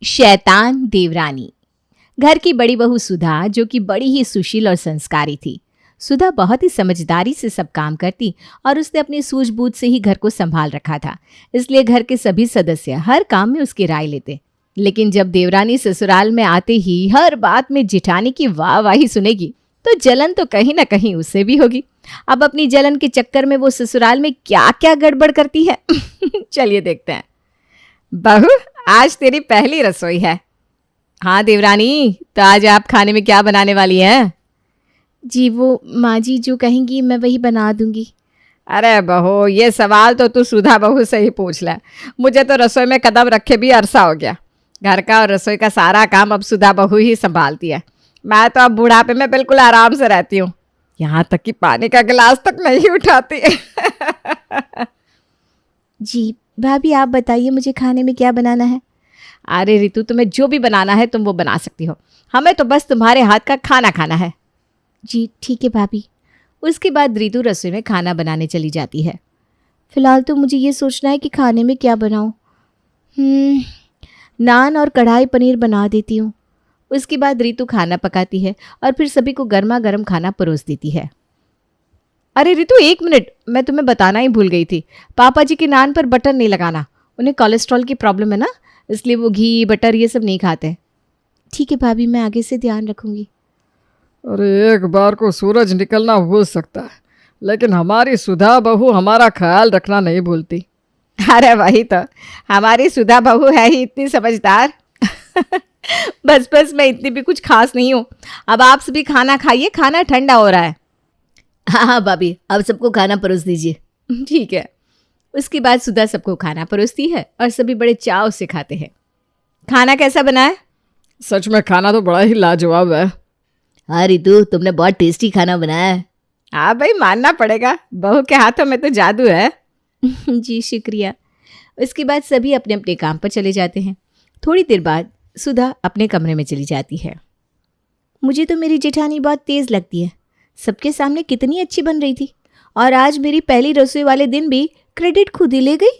शैतान देवरानी। घर की बड़ी बहू सुधा, जो कि बड़ी ही सुशील और संस्कारी थी। सुधा बहुत ही समझदारी से सब काम करती और उसने अपनी सूझबूझ से ही घर को संभाल रखा था, इसलिए घर के सभी सदस्य हर काम में उसकी राय लेते। लेकिन जब देवरानी ससुराल में आते ही हर बात में जिठानी की वाहवाही सुनेगी तो जलन तो कहीं ना कहीं उससे भी होगी। अब अपनी जलन के चक्कर में वो ससुराल में क्या क्या गड़बड़ करती है चलिए देखते हैं। बहू, आज तेरी पहली रसोई है। हाँ देवरानी, तो आज आप खाने में क्या बनाने वाली हैं? जी वो माँ जी जो कहेंगी मैं वही बना दूंगी। अरे बहू, ये सवाल तो तू सुधा बहू से ही पूछ ले। मुझे तो रसोई में कदम रखे भी अरसा हो गया। घर का और रसोई का सारा काम अब सुधा बहू ही संभालती है। मैं तो अब बुढ़ापे में बिल्कुल आराम से रहती हूँ, यहाँ तक कि पानी का गिलास तक नहीं उठाती जी भाभी, आप बताइए मुझे खाने में क्या बनाना है? अरे रितु, तुम्हें जो भी बनाना है तुम वो बना सकती हो, हमें तो बस तुम्हारे हाथ का खाना खाना है। जी ठीक है भाभी। उसके बाद रितु रसोई में खाना बनाने चली जाती है। फिलहाल तो मुझे ये सोचना है कि खाने में क्या बनाऊं। नान और कढ़ाई पनीर बना देती हूँ। उसके बाद रितु खाना पकाती है और फिर सभी को गर्मा गर्म खाना परोस देती है। अरे रितु, एक मिनट, मैं तुम्हें बताना ही भूल गई थी। पापा जी के नान पर बटर नहीं लगाना, उन्हें कोलेस्ट्रॉल की प्रॉब्लम है ना, इसलिए वो घी बटर ये सब नहीं खाते। ठीक है भाभी, मैं आगे से ध्यान रखूंगी। अरे एक बार को सूरज निकलना भूल सकता है, लेकिन हमारी सुधा बहू हमारा ख्याल रखना नहीं भूलती। अरे वही तो, हमारी सुधा बहू है ही इतनी समझदार बस मैं इतनी भी कुछ खास नहीं हूँ। अब आप सभी खाना खाइए, खाना ठंडा हो रहा है। हाँ भाभी, अब सबको खाना परोस दीजिए। ठीक है। उसके बाद सुधा सबको खाना परोसती है और सभी बड़े चाव से खाते हैं। खाना कैसा बना है? सच में खाना तो बड़ा ही लाजवाब है। हाँ रितु, तुमने बहुत टेस्टी खाना बनाया है। हाँ भाई, मानना पड़ेगा, बहू के हाथों में तो जादू है जी शुक्रिया। उसके बाद सभी अपने अपने काम पर चले जाते हैं। थोड़ी देर बाद सुधा अपने कमरे में चली जाती है। मुझे तो मेरी जेठानी बहुत तेज़ लगती है, सबके सामने कितनी अच्छी बन रही थी, और आज मेरी पहली रसोई वाले दिन भी क्रेडिट खुद ही ले गई।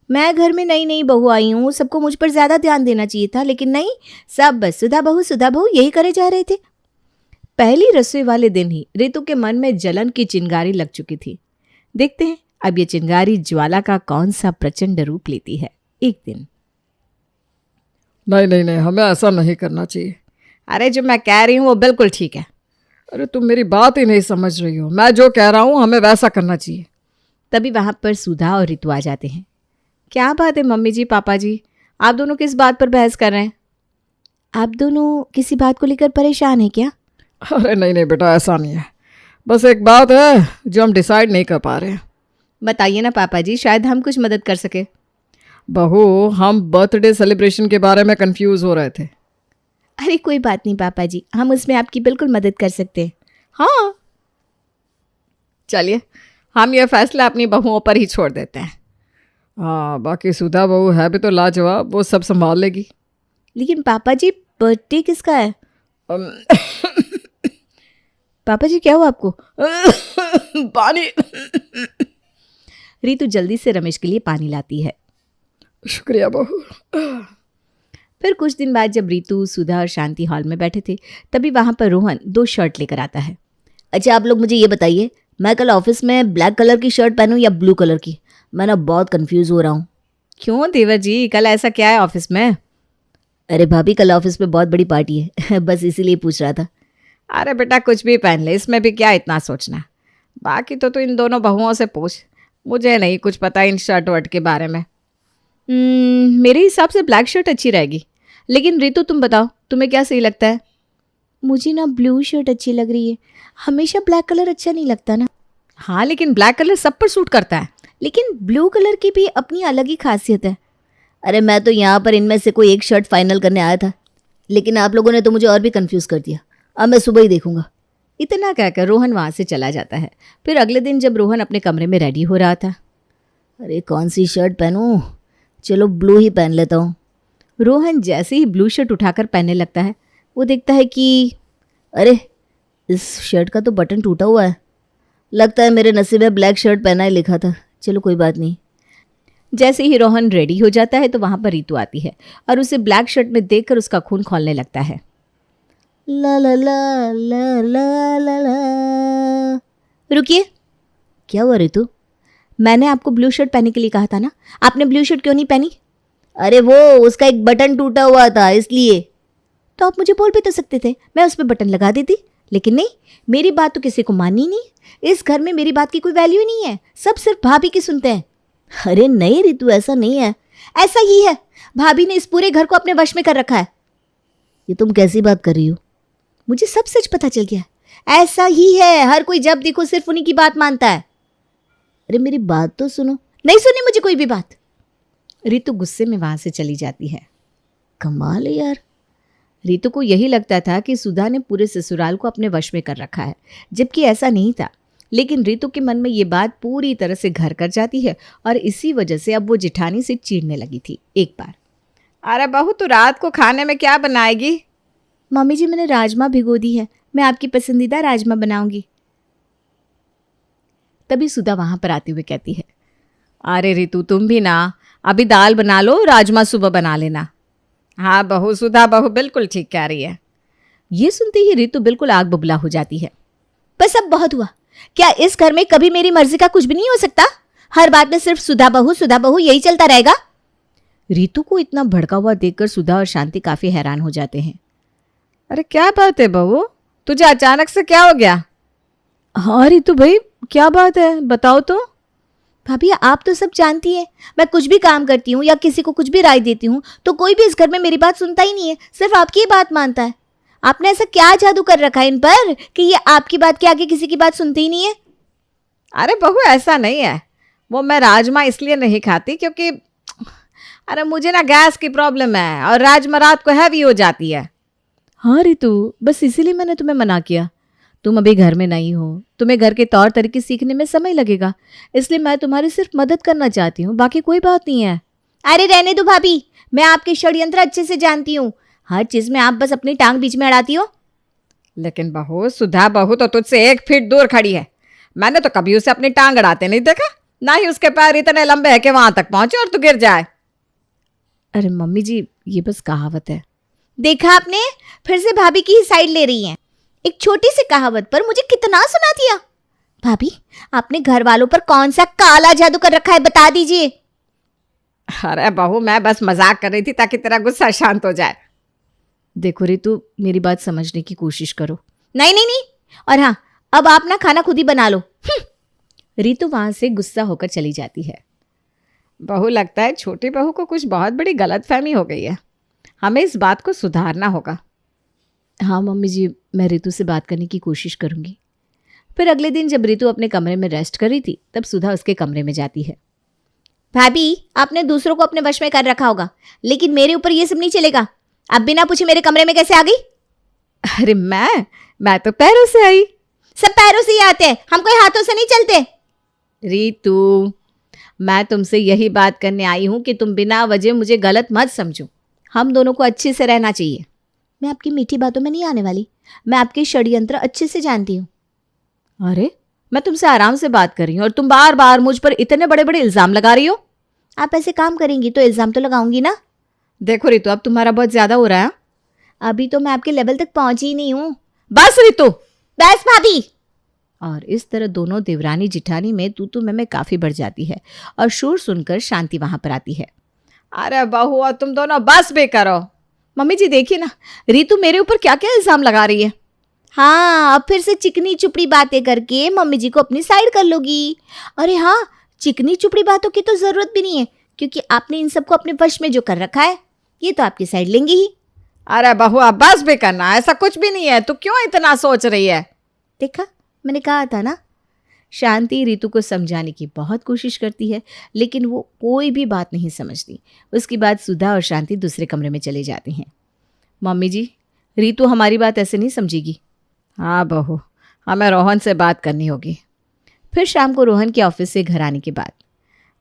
मैं घर में नई नई बहू आई हूँ, सबको मुझ पर ज़्यादा ध्यान देना चाहिए था, लेकिन नहीं, सब बस सुधा बहू यही करे जा रहे थे। पहली रसोई वाले दिन ही रितु के मन में जलन की चिंगारी लग चुकी थी। देखते हैं अब ये चिंगारी ज्वाला का कौन सा प्रचंड रूप लेती है। एक दिन, नहीं नहीं नहीं, हमें ऐसा नहीं करना चाहिए। अरे जो मैं कह रही हूँ वो बिल्कुल ठीक है। अरे तुम मेरी बात ही नहीं समझ रही हो, मैं जो कह रहा हूँ हमें वैसा करना चाहिए। तभी वहां पर सुधा और रितु आ जाते हैं। क्या बात है मम्मी जी, पापा जी, आप दोनों किस बात पर बहस कर रहे हैं? आप दोनों किसी बात को लेकर परेशान हैं क्या? अरे नहीं नहीं बेटा, ऐसा नहीं है, बस एक बात है जो हम डिसाइड नहीं कर पा रहे हैं। बताइए ना पापा जी, शायद हम कुछ मदद कर सके। बहू, हम बर्थडे सेलिब्रेशन के बारे में कंफ्यूज हो रहे थे। अरे कोई बात नहीं पापा जी, हम उसमें आपकी बिल्कुल मदद कर सकते हैं। हाँ चलिए, हम ये फैसला अपनी बहुओं पर ही छोड़ देते हैं। हाँ, बाकी सुधा बहू है भी तो लाजवाब, वो सब संभाल लेगी। लेकिन पापा जी, बर्थडे किसका है? अम, पापा जी क्या हुआ आपको? पानी। रितु जल्दी से रमेश के लिए पानी लाती है। शुक्रिया बहू। फिर कुछ दिन बाद जब रितु, सुधा और शांति हॉल में बैठे थे, तभी वहां पर रोहन 2 शर्ट लेकर आता है। अच्छा आप लोग मुझे ये बताइए, मैं कल ऑफिस में ब्लैक कलर की शर्ट पहनूं या ब्लू कलर की? मैं ना बहुत कंफ्यूज हो रहा हूँ। क्यों देवर जी, कल ऐसा क्या है ऑफिस में? अरे भाभी, कल ऑफिस में बहुत बड़ी पार्टी है बस इसीलिए पूछ रहा था। अरे बेटा, कुछ भी पहन ले, इसमें भी क्या इतना सोचना। बाकी तो इन दोनों बहुओं से पूछ, मुझे नहीं कुछ पता इन शर्ट वर्ट के बारे में। मेरे हिसाब से ब्लैक शर्ट अच्छी रहेगी। लेकिन रितु तुम बताओ, तुम्हें क्या सही लगता है? मुझे ना ब्लू शर्ट अच्छी लग रही है, हमेशा ब्लैक कलर अच्छा नहीं लगता ना। हाँ, लेकिन ब्लैक कलर सब पर सूट करता है। लेकिन ब्लू कलर की भी अपनी अलग ही खासियत है। अरे मैं तो यहाँ पर इनमें से कोई एक शर्ट फाइनल करने आया था, लेकिन आप लोगों ने तो मुझे और भी कंफ्यूज कर दिया। अब मैं सुबह ही देखूंगा। इतना कहकर रोहन वहाँ से चला जाता है। फिर अगले दिन जब रोहन अपने कमरे में रेडी हो रहा था, अरे कौन सी शर्ट पहनूं, चलो ब्लू ही पहन लेता हूँ। रोहन जैसे ही ब्लू शर्ट उठाकर पहनने लगता है, वो देखता है कि अरे इस शर्ट का तो बटन टूटा हुआ है। लगता है मेरे नसीब में ब्लैक शर्ट पहना ही लिखा था। चलो कोई बात नहीं। जैसे ही रोहन रेडी हो जाता है तो वहां पर रितु आती है और उसे ब्लैक शर्ट में देखकर उसका खून खौलने लगता है। ला ला ला ला ला ला ला। रुकिए, क्या हुआ रितु? मैंने आपको ब्लू शर्ट पहनने के लिए कहा था ना, आपने ब्लू शर्ट क्यों नहीं पहनी? अरे वो उसका एक बटन टूटा हुआ था इसलिए। तो आप मुझे बोल भी तो सकते थे, मैं उस पर बटन लगा देती। लेकिन नहीं, मेरी बात तो किसी को माननी नहीं। इस घर में मेरी बात की कोई वैल्यू नहीं है, सब सिर्फ भाभी की सुनते हैं। अरे नहीं रितु, ऐसा नहीं है। ऐसा ही है, भाभी ने इस पूरे घर को अपने वश में कर रखा है। ये तुम कैसी बात कर रही हो? मुझे सब सच पता चल गया। ऐसा ही है, हर कोई जब देखो सिर्फ उन्हीं की बात मानता है। अरे मेरी बात तो सुनो। नहीं सुनी मुझे कोई भी बात। रितु गुस्से में वहां से चली जाती है। कमाल है यार। रितु को यही लगता था कि सुधा ने पूरे ससुराल को अपने वश में कर रखा है, जबकि ऐसा नहीं था। लेकिन रितु के मन में ये बात पूरी तरह से घर कर जाती है और इसी वजह से अब वो जिठानी से चिढ़ने लगी थी। एक बार, अरे बहू, तू रात को खाने में क्या बनाएगी? मम्मी जी मैंने राजमा भिगो दी है, मैं आपकी पसंदीदा राजमा बनाऊंगी। तभी सुधा वहां पर आते हुए कहती है, अरे रितु, तुम भी ना अभी दाल बना लो, राजमा सुबह बना लेना। हाँ बहू, सुधा बहू बिल्कुल ठीक कह रही है। ये सुनते ही रितु बिल्कुल आग बबूला हो जाती है। बस अब बहुत हुआ। क्या इस घर में कभी मेरी मर्जी का कुछ भी नहीं हो सकता? हर बात में सिर्फ सुधा बहू यही चलता रहेगा। रितु को इतना भड़का हुआ देखकर सुधा और शांति काफी हैरान हो जाते हैं। अरे क्या बात है बहू, तुझे अचानक से क्या हो गया? हाँ रितु भाई, क्या बात है, बताओ तो। भाभी आप तो सब जानती हैं, मैं कुछ भी काम करती हूँ या किसी को कुछ भी राय देती हूँ तो कोई भी इस घर में मेरी बात सुनता ही नहीं है, सिर्फ आपकी ही बात मानता है। आपने ऐसा क्या जादू कर रखा है इन पर कि ये आपकी बात के आगे किसी की बात सुनते ही नहीं है? अरे बहू, ऐसा नहीं है। वो मैं राजमा इसलिए नहीं खाती क्योंकि अरे मुझे ना गैस की प्रॉब्लम है और राजमा रात को हैवी हो जाती है। हाँ रितु, बस इसीलिए मैंने तुम्हें मना किया। तुम अभी घर में नहीं हो, तुम्हें घर के तौर तरीके सीखने में समय लगेगा, इसलिए मैं तुम्हारी सिर्फ मदद करना चाहती हूँ, बाकी कोई बात नहीं है। अरे रहने दो भाभी, मैं आपके षड्यंत्र अच्छे से जानती हूँ। हर चीज में आप बस अपनी टांग बीच में अड़ाती हो। लेकिन बहू, सुधा बहू तो तुझसे 1 फीट दूर खड़ी है। मैंने तो कभी उसे अपनी टांग अड़ाते नहीं देखा, ना ही उसके पैर इतने लंबे हैं कि वहां तक पहुंचे और तू गिर जाए। अरे मम्मी जी, ये बस कहावत है। देखा आपने, फिर से भाभी की ही साइड ले रही हैं। एक छोटी सी कहावत पर मुझे कितना सुना दिया। भाभी, आपने घर वालों पर कौन सा काला जादू कर रखा है, बता दीजिए। अरे बहू, मैं बस मजाक कर रही थी ताकि तेरा गुस्सा शांत हो जाए। देखो रितु, मेरी बात समझने की कोशिश करो। नहीं नहीं नहीं, और हाँ, अब आप ना खाना खुद ही बना लो। रितु वहां से गुस्सा होकर चली जाती है। बहू, लगता है छोटी बहू को कुछ बहुत बड़ी गलतफहमी हो गई है। हमें इस बात को सुधारना होगा। हाँ मम्मी जी, मैं रितु से बात करने की कोशिश करूंगी। फिर अगले दिन जब रितु अपने कमरे में रेस्ट कर रही थी तब सुधा उसके कमरे में जाती है। भाभी, आपने दूसरों को अपने वश में कर रखा होगा, लेकिन मेरे ऊपर ये सब नहीं चलेगा। आप बिना पूछे मेरे कमरे में कैसे आ गई? अरे मैं तो पैरों से आई। सब पैरों से ही आते हैं, हम कोई हाथों से नहीं चलते। रितु, मैं तुमसे यही बात करने आई हूं कि तुम बिना वजह मुझे गलत मत समझो। हम दोनों को अच्छे से रहना चाहिए। मैं आपकी मीठी बातों में नहीं आने वाली, मैं आपके षड्यंत्र अच्छे से जानती हूँ। अरे, मैं तुमसे आराम से बात कर रही हूँ और तुम बार बार मुझ पर इतने बड़े बड़े इल्जाम लगा रही हो। आप ऐसे काम करेंगी तो इल्जाम तो लगाऊंगी ना। देखो रितु, अब तुम्हारा बहुत ज्यादा हो रहा है। अभी तो मैं आपके लेवल तक पहुंची ही नहीं हूँ। बस रितु, बस भाभी। और इस तरह दोनों देवरानी जिठानी में तू में काफी बढ़ जाती है और शोर सुनकर शांति वहां पर आती है। अरे बहू, और तुम दोनों बस भी करो। मम्मी जी देखिए ना, रितु मेरे ऊपर क्या क्या इल्जाम लगा रही है। हाँ, अब फिर से चिकनी चुपड़ी बातें करके मम्मी जी को अपनी साइड कर लोगी। अरे हाँ, चिकनी चुपड़ी बातों की तो जरूरत भी नहीं है, क्योंकि आपने इन सबको अपने वश में जो कर रखा है, ये तो आपकी साइड लेंगे ही। अरे बहू, अब बस भी करना, ऐसा कुछ भी नहीं है। तू क्यों इतना सोच रही है? देखा, मैंने कहा था ना। शांति रितु को समझाने की बहुत कोशिश करती है, लेकिन वो कोई भी बात नहीं समझती। उसके बाद सुधा और शांति दूसरे कमरे में चले जाती हैं। मम्मी जी, रितु हमारी बात ऐसे नहीं समझेगी। हाँ बहू, हमें रोहन से बात करनी होगी। फिर शाम को रोहन के ऑफिस से घर आने के बाद,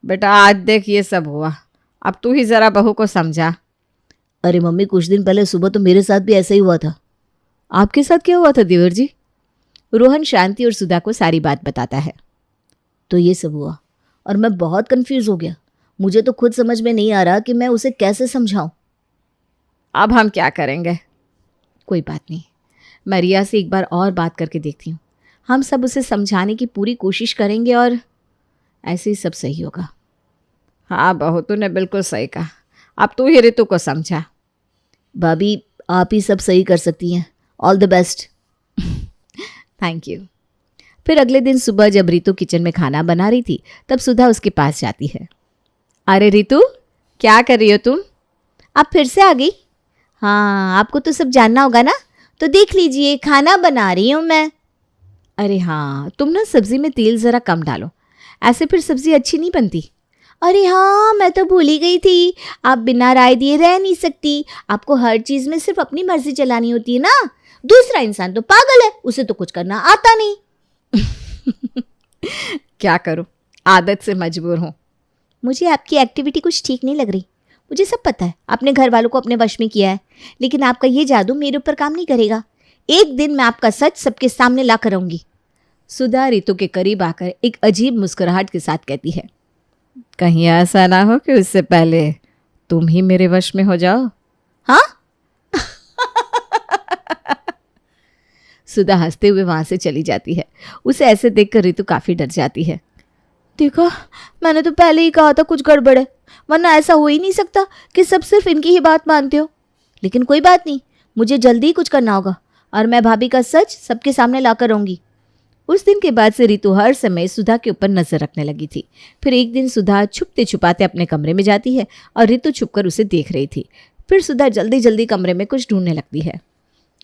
बेटा आज देख ये सब हुआ, अब तू ही जरा बहू को समझा। अरे मम्मी, कुछ दिन पहले सुबह तो मेरे साथ भी ऐसा ही हुआ था। आपके साथ क्या हुआ था देवर जी? रोहन शांति और सुधा को सारी बात बताता है। तो ये सब हुआ और मैं बहुत कंफ्यूज हो गया। मुझे तो खुद समझ में नहीं आ रहा कि मैं उसे कैसे समझाऊं। अब हम क्या करेंगे? कोई बात नहीं, मैं रिया से एक बार और बात करके देखती हूँ। हम सब उसे समझाने की पूरी कोशिश करेंगे और ऐसे ही सब सही होगा। हाँ बहू, तूने बिल्कुल सही कहा। अब तू ही रितु को समझा। भाभी, आप ही सब सही कर सकती हैं। All the best. Thank you. फिर अगले दिन सुबह जब रितु किचन में खाना बना रही थी तब सुधा उसके पास जाती है। अरे रितु, क्या कर रही हो तुम? आप फिर से आ गई? हाँ, आपको तो सब जानना होगा ना, तो देख लीजिए, खाना बना रही हूँ मैं। अरे हाँ, तुम ना सब्जी में तेल ज़रा कम डालो, ऐसे फिर सब्जी अच्छी नहीं बनती। अरे हाँ, मैं तो भूल ही गई थी। आप बिना राय दिए रह नहीं सकती। आपको हर चीज़ में सिर्फ अपनी मर्जी चलानी होती है ना। दूसरा इंसान तो पागल है, उसे तो कुछ करना आता नहीं। क्या करूं, आदत से मजबूर हूं। मुझे आपकी एक्टिविटी कुछ ठीक नहीं लग रही। मुझे सब पता है, आपने घर वालों को अपने वश में किया है, लेकिन आपका ये जादू मेरे ऊपर काम नहीं करेगा। एक दिन मैं आपका सच सबके सामने ला कर आऊंगी। सुधा रितु के करीब आकर एक अजीब मुस्कुराहट के साथ कहती है, कहीं ऐसा ना हो कि उससे पहले तुम ही मेरे वश में हो जाओ। हाँ? सुधा हंसते हुए वहां से चली जाती है। उसे ऐसे देखकर रितु काफी डर जाती है। देखो, मैंने तो पहले ही कहा था कुछ गड़बड़ है, वरना ऐसा हो ही नहीं सकता कि सब सिर्फ इनकी ही बात मानते हो। लेकिन कोई बात नहीं, मुझे जल्दी ही कुछ करना होगा और मैं भाभी का सच सबके सामने लाकर आऊंगी। उस दिन के बाद से रितु हर समय सुधा के ऊपर नजर रखने लगी थी। फिर एक दिन सुधा छुपते छुपाते अपने कमरे में जाती है और रितु छुपकर उसे देख रही थी। फिर सुधा जल्दी जल्दी कमरे में कुछ ढूंढने लगती है।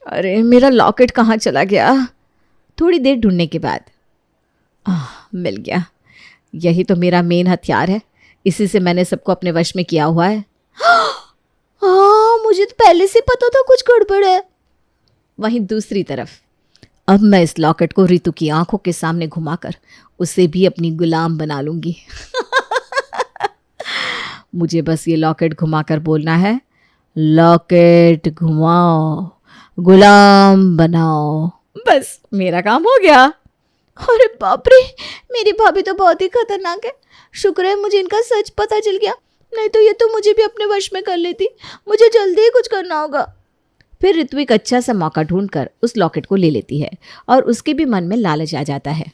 अरे मेरा लॉकेट कहाँ चला गया? थोड़ी देर ढूंढने के बाद मिल गया। यही तो मेरा मेन हथियार है, इसी से मैंने सबको अपने वश में किया हुआ है। हाँ, मुझे तो पहले से पता था कुछ गड़बड़ है। वहीं दूसरी तरफ अब मैं इस लॉकेट को रितु की आंखों के सामने घुमाकर उसे भी अपनी गुलाम बना लूंगी। मुझे बस ये लॉकेट घुमाकर बोलना है, लॉकेट घुमाओ, गुलाम बनाओ। बस मेरा काम हो गया। अरे बाप रे, मेरी भाभी तो बहुत ही खतरनाक है। शुक्र है मुझे इनका सच पता चल गया, नहीं तो ये तो मुझे भी अपने वश में कर लेती। मुझे जल्दी ही कुछ करना होगा। फिर रितु एक अच्छा सा मौका ढूंढकर उस लॉकेट को ले लेती है और उसके भी मन में लालच आ जाता है।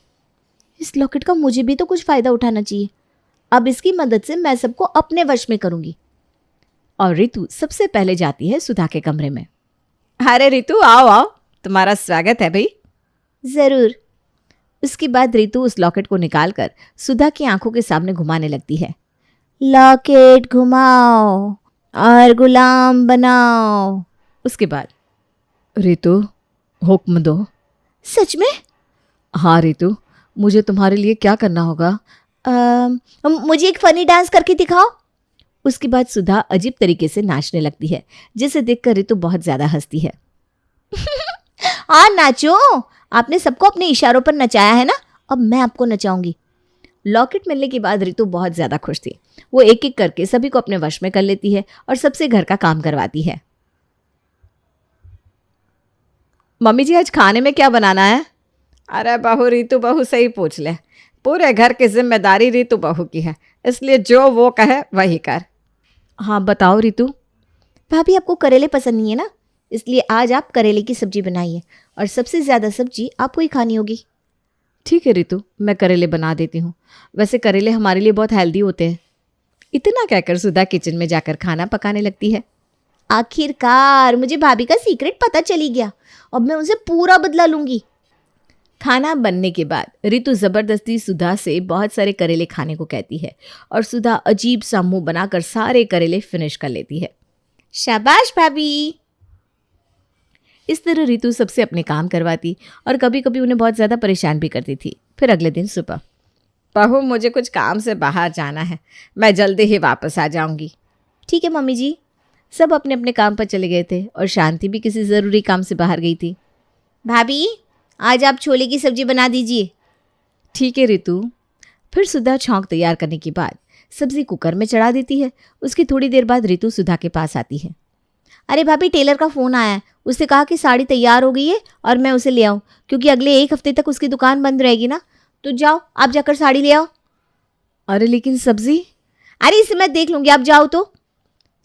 इस लॉकेट का मुझे भी तो कुछ फ़ायदा उठाना चाहिए। अब इसकी मदद से मैं सबको अपने वश में करूँगी। और रितु सबसे पहले जाती है सुधा के कमरे में। अरे रितु, आओ आओ, तुम्हारा स्वागत है भाई। ज़रूर। उसके बाद रितु उस लॉकेट को निकालकर सुधा की आंखों के सामने घुमाने लगती है। लॉकेट घुमाओ और गुलाम बनाओ। उसके बाद रितु, हुक्म दो। सच में? हाँ रितु, मुझे तुम्हारे लिए क्या करना होगा? मुझे एक फनी डांस करके दिखाओ। उसके बाद सुधा अजीब तरीके से नाचने लगती है, जिसे देखकर रितु बहुत ज्यादा हंसती है। हाँ नाचो, आपने सबको अपने इशारों पर नचाया है ना, अब मैं आपको नचाऊंगी। लॉकेट मिलने के बाद रितु बहुत ज्यादा खुश थी। वो एक एक करके सभी को अपने वश में कर लेती है और सबसे घर का काम करवाती है। मम्मी जी, आज खाने में क्या बनाना है? अरे बहू, रितु बहू सही पूछ ले। पूरे घर की जिम्मेदारी रितु बहू की है, इसलिए जो वो कहे वही कर। हाँ बताओ रितु। भाभी, आपको करेले पसंद नहीं है ना, इसलिए आज आप करेले की सब्जी बनाइए और सबसे ज़्यादा सब्जी आपको ही खानी होगी। ठीक है रितु, मैं करेले बना देती हूँ। वैसे करेले हमारे लिए बहुत हेल्दी होते हैं। इतना कहकर सुधा किचन में जाकर खाना पकाने लगती है। आखिरकार मुझे भाभी का सीक्रेट पता चली गया, अब मैं उनसे पूरा बदला लूंगी। खाना बनने के बाद रितु जबरदस्ती सुधा से बहुत सारे करेले खाने को कहती है और सुधा अजीब सा मुंह बनाकर सारे करेले फिनिश कर लेती है। शाबाश भाभी। इस तरह रितु सबसे अपने काम करवाती और कभी कभी उन्हें बहुत ज़्यादा परेशान भी करती थी। फिर अगले दिन सुबह, बहू मुझे कुछ काम से बाहर जाना है, मैं जल्दी ही वापस आ जाऊंगी। ठीक है मम्मी जी। सब अपने अपने काम पर चले गए थे और शांति भी किसी ज़रूरी काम से बाहर गई थी। भाभी, आज आप छोले की सब्जी बना दीजिए। ठीक है रितु। फिर सुधा छौंक तैयार करने के बाद सब्जी कुकर में चढ़ा देती है। उसकी थोड़ी देर बाद रितु सुधा के पास आती है। अरे भाभी, टेलर का फ़ोन आया है, उसने कहा कि साड़ी तैयार हो गई है और मैं उसे ले आऊँ, क्योंकि अगले 1 हफ्ते तक उसकी दुकान बंद रहेगी ना। तो जाओ, आप जाकर साड़ी ले आओ। अरे लेकिन सब्जी? अरे इसे मैं देख लूंगी, आप जाओ तो।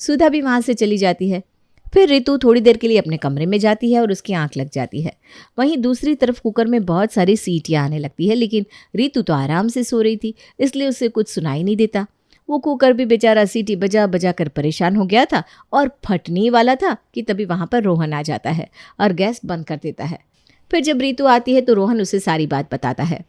सुधा भी वहाँ से चली जाती है। फिर रितु थोड़ी देर के लिए अपने कमरे में जाती है और उसकी आंख लग जाती है। वहीं दूसरी तरफ कुकर में बहुत सारी सीटियाँ आने लगती है, लेकिन रितु तो आराम से सो रही थी, इसलिए उसे कुछ सुनाई नहीं देता। वो कुकर भी बेचारा सीटी बजा बजा कर परेशान हो गया था और फटने ही वाला था कि तभी वहाँ पर रोहन आ जाता है और गैस बंद कर देता है। फिर जब रितु आती है तो रोहन उसे सारी बात बताता है।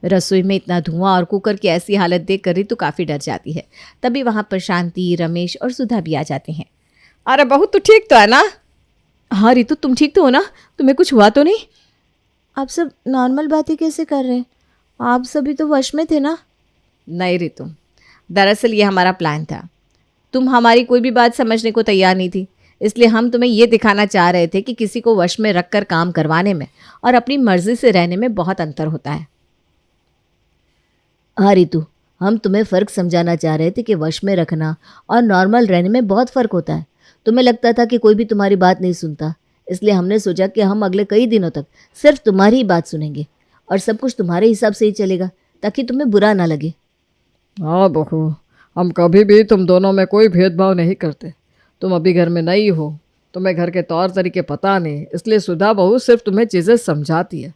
रसोई में इतना धुआं और कुकर की ऐसी हालत देखकर रितु काफ़ी डर जाती है। तभी वहाँ पर शांति, रमेश और सुधा भी आ जाते हैं। अरे बहू तू ठीक तो है ना? हाँ रितु तुम ठीक तो हो ना? तुम्हें कुछ हुआ तो नहीं? आप सब नॉर्मल बातें कैसे कर रहे हैं? आप सभी तो वश में थे ना? नहीं रितु, दरअसल ये हमारा प्लान था। तुम हमारी कोई भी बात समझने को तैयार नहीं थी, इसलिए हम तुम्हें ये दिखाना चाह रहे थे कि किसी को वश में रखकर काम करवाने में और अपनी मर्जी से रहने में बहुत अंतर होता है। हाँ रितु, हम तुम्हें फ़र्क समझाना चाह रहे थे कि वश में रखना और नॉर्मल रहने में बहुत फ़र्क होता है। तुम्हें लगता था कि कोई भी तुम्हारी बात नहीं सुनता, इसलिए हमने सोचा कि हम अगले कई दिनों तक सिर्फ तुम्हारी ही बात सुनेंगे और सब कुछ तुम्हारे हिसाब से ही चलेगा, ताकि तुम्हें बुरा ना लगे। हाँ बहू, हम कभी भी तुम दोनों में कोई भेदभाव नहीं करते। तुम अभी घर में नई हो, तुम्हें घर के तौर तरीके पता नहीं, इसलिए सुधा बहू सिर्फ तुम्हें चीज़ें समझाती है,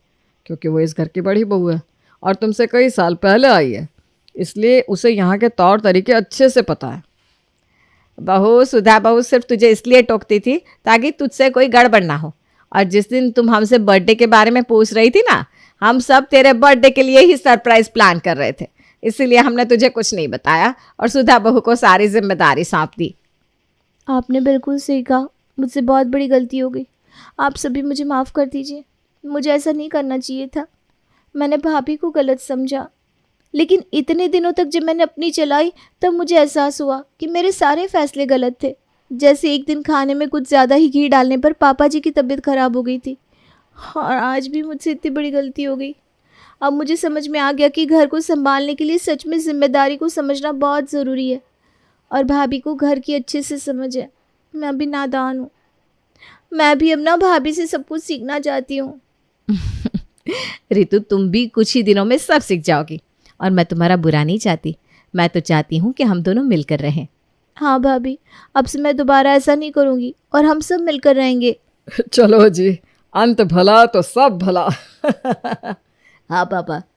क्योंकि वो इस घर की बड़ी बहू है और तुमसे कई साल पहले आई है, इसलिए उसे यहाँ के तौर तरीके अच्छे से पता है। बहू, सुधा बहू सिर्फ तुझे इसलिए टोकती थी ताकि तुझसे कोई गड़बड़ ना हो। और जिस दिन तुम हमसे बर्थडे के बारे में पूछ रही थी ना, हम सब तेरे बर्थडे के लिए ही सरप्राइज प्लान कर रहे थे, इसीलिए हमने तुझे कुछ नहीं बताया और सुधा बहू को सारी जिम्मेदारी सौंप दी। आपने बिल्कुल सही कहा, मुझसे बहुत बड़ी गलती हो गई। आप सभी मुझे माफ़ कर दीजिए। मुझे ऐसा नहीं करना चाहिए था। मैंने भाभी को गलत समझा, लेकिन इतने दिनों तक जब मैंने अपनी चलाई तब मुझे एहसास हुआ कि मेरे सारे फैसले गलत थे। जैसे एक दिन खाने में कुछ ज़्यादा ही घी डालने पर पापा जी की तबीयत ख़राब हो गई थी, और आज भी मुझसे इतनी बड़ी गलती हो गई। अब मुझे समझ में आ गया कि घर को संभालने के लिए सच में जिम्मेदारी को समझना बहुत ज़रूरी है, और भाभी को घर की अच्छे से समझ है। मैं अभी नादान हूँ। मैं भी अब ना भाभी से सब कुछ सीखना चाहती हूँ। रितु, तुम भी कुछ ही दिनों में सब सीख जाओगी और मैं तुम्हारा बुरा नहीं चाहती। मैं तो चाहती हूँ कि हम दोनों मिलकर रहें। हाँ भाभी, अब से मैं दोबारा ऐसा नहीं करूँगी और हम सब मिलकर रहेंगे। चलो जी, अंत भला तो सब भला। हाँ पापा,